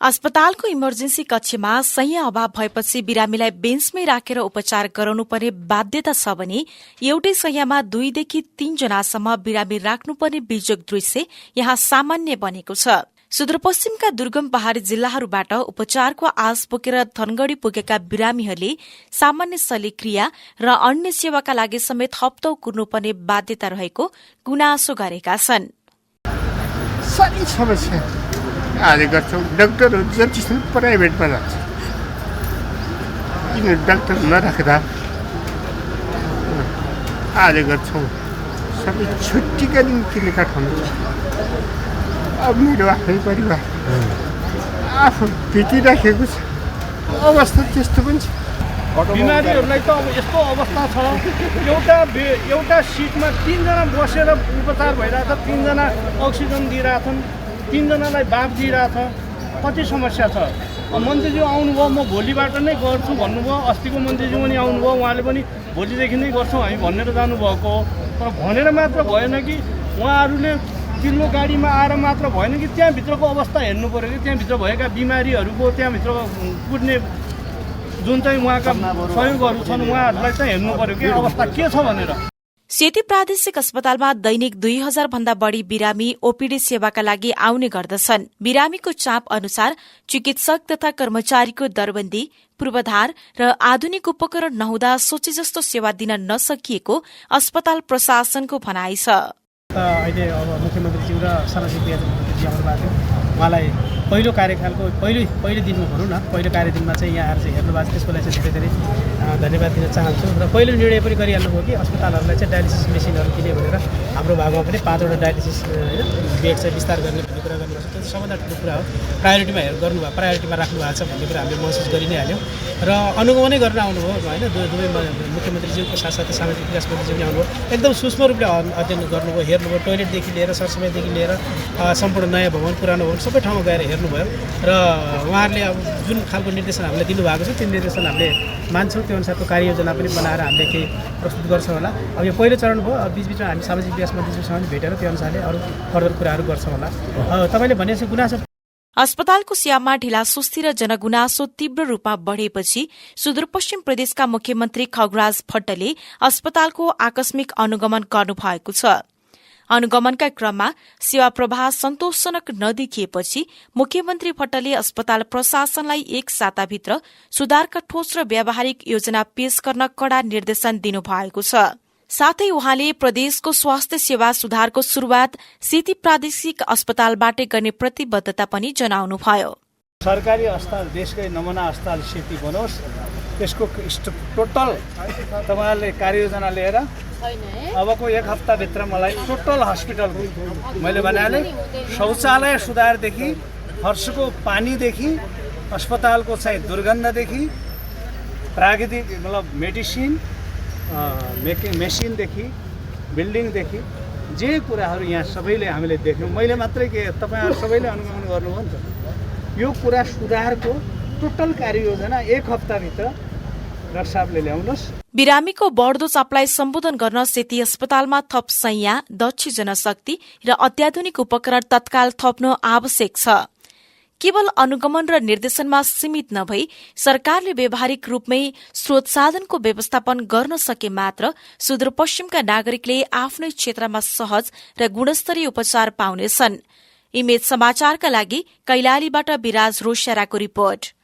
अस्पतालको इमर्जेन्सी कक्षमा सही अभाव भएपछि बिरामीलाई बेन्चमै राखेर उपचार गराउनुपर्ने बाध्यता छ भने एउटै शय्यामा 2 देखि 3 जनासम्म बिरामी राख्नुपर्ने बिजोग दृश्य यहाँ सामान्य बनेको छ। सुदूरपश्चिमका दुर्गम पहाड़ी जिल्लाहरूबाट उपचारको आश बोकेर धनगढ़ी पुगेका बिरामीहरूले सामान्य शल्यक्रिया र अन्य सेवाका लागि समेत हप्तौ कुर्नुपर्ने बाध्यता रहेको गुनासो गरेका छन्। आज गर्छौँ डाक्टरहरू जति छन् प्राइभेटमा जान्छ, किन डाक्टर नराख्दा आज गर्छौँ सबै छुट्टीका दिन किन काठमाडौँ। अब मेरो आफ्नै परिवार आफू बितिराखेको छ, अवस्था त्यस्तो पनि छ। बिमारीहरूलाई त अब यस्तो अवस्था छ, एउटा सिटमा 3 जना बसेर उपचार भइरहेछ, 3 जना अक्सिजन दिइरहेछन्, 3 जनालाई बाफ दिइरहेछ। कति समस्या छ। मन्त्रीज्यू आउनुभयो, म भोलिबाट नै गर्छु भन्नुभयो। अस्तिको मन्त्रीज्यू पनि आउनुभयो, उहाँले पनि भोलिदेखि नै गर्छौँ हामी भनेर जानुभएको हो। तर भनेर मात्र भएन कि उहाँहरूले चिल्लो गाडीमा आएर मात्र भएन कि त्यहाँभित्रको अवस्था हेर्नु पऱ्यो कि त्यहाँभित्र भएका बिमारीहरूको त्यहाँभित्र कुद्ने जुन चाहिँ उहाँका सहयोगहरू छन् उहाँहरूलाई चाहिँ हेर्नु पऱ्यो कि अवस्था के छ भनेर। सेती प्रादेशिक अस्पतालमा दैनिक 2000 भन्दा बढ़ी बिरामी ओपीडी सेवाका लागि आउने गर्दछन्। बिरामीको चाप अनुसार चिकित्सक तथा कर्मचारीको दरबन्दी, पूर्वाधार र आधुनिक उपकरण नहुँदा सोचे जस्तो सेवा दिन नसकिएको अस्पताल प्रशासनको भनाइ छ। अहिले अब मुख्यमन्त्रीज्यू र सामाजिक न्याय मन्त्रीज्यू आउनुभएको थियो, उहाँलाई पहिलो कार्यकालको पहिलो दिनमा भनौँ न, पहिलो कार्यदिनमा चाहिँ यहाँ आएर चाहिँ हेर्नुभएको छ। त्यसको लागि चाहिँ धेरै धन्यवाद दिन चाहन्छु। र पहिलो निर्णय पनि गरिहाल्नुभयो कि अस्पतालहरूलाई चाहिँ डायलिसिस मेसिनहरू किने भनेर। हाम्रो भागमा पनि 5वटा डायलिसिस बेड चाहिँ विस्तार गर्ने भन्ने कुरा गर्नुभएको छ। त्यो सबभन्दा ठुलो कुरा हो। प्रायोरिटीमा गर्नुभयो, प्रायोरिटीमा राख्नु भएको छ भन्ने कुरा हामीले महसुस गरि नै हाल्यौँ। र अनुगमनै गर्न आउनुभयो होइन, दुवै मुख्यमन्त्रीज्यूको साथसाथै सामाजिक विकास मन्त्रीज्यू पनि आउनुभयो। एकदम सूक्ष्म रूपले अध्ययन गर्नुभयो, हेर्नुभयो। टोइलेटदेखि लिएर सरसफाइदेखि लिएर सम्पूर्ण नयाँ भवन, पुरानो भवन सबै ठाउँमा गएर हेर्नुभयो। र उहाँहरूले अब जुन खालको निर्देशन हामीले दिनुभएको छ त्यो निर्देशन हामीले मान्छौँ। त्यो अनुसारको कार्ययोजना पनि बनाएर हामीले केही प्रस्तुत गर्छौँ होला। अब यो पहिलो चरण भयो। अब बिचबिचमा हामी सामाजिक विकास मन्त्रीज्यूसँग भेटेर त्यो अनुसारले अरू फर्दर कुराहरू गर्छौँ होला। तपाईँले भनेपछि गुनासो अस्पतालको सेवामा ढिलासुस्ती र जनगुनासो तीव्र रूपमा बढ़ेपछि सुदूरपश्चिम प्रदेशका मुख्यमन्त्री खगराज भट्टले अस्पतालको आकस्मिक अनुगमन गर्नुभएको छ। अनुगमनका क्रममा सेवा प्रवाह सन्तोषजनक नदेखिएपछि मुख्यमन्त्री भट्टले अस्पताल प्रशासनलाई 1 साताभित्र सुधारका ठोस र व्यावहारिक योजना पेश गर्न कड़ा निर्देशन दिनुभएको छ। साथै उहाँले प्रदेशको स्वास्थ्य सेवा सुधारको शुरूआत सेती प्रादेशिक अस्पतालबाटै गर्ने प्रतिबद्धता पनि जनाउनुभयो। सरकारी अस्पताल देशकै नमुना अस्पताल सेती बनोस्, त्यसको टोटल तपाईँहरूले कार्ययोजना लिएर अबको 1 हप्ताभित्र मलाई टोटल हस्पिटल मैले बनाएँ। शौचालय सुधारदेखि, फर्सको पानीदेखि, अस्पतालको चाहिँ दुर्गन्धदेखि, प्राविधिक मतलब मेडिसिन मेसिनदेखि, बिल्डिङदेखि जे कुराहरू यहाँ सबैले हामीले देख्यौँ। मैले मात्रै के तपाईँहरू सबैले अनुगमन गर्नुभयो नि त। यो कुरा सुधारको टोटल कार्ययोजना 1 हप्ताभित्र डाक्टर साहबले ल्याउनुहोस्। बिरामीको बढ्दो चापलाई सम्बोधन गर्न सेती अस्पतालमा थप शय्या, दक्ष जनशक्ति र अत्याधुनिक उपकरण तत्काल थप्नु आवश्यक छ। केवल अनुगमन र निर्देशनमा सीमित नभई सरकारले व्यावहारिक रूपमै स्रोत साधनको व्यवस्थापन गर्न सके मात्र सुदूरपश्चिमका नागरिकले आफ्नै क्षेत्रमा सहज र गुणस्तरीय उपचार पाउनेछन्। इमेज समाचारका लागि कैलालीबाट विराज रोस्याराको रिपोर्ट।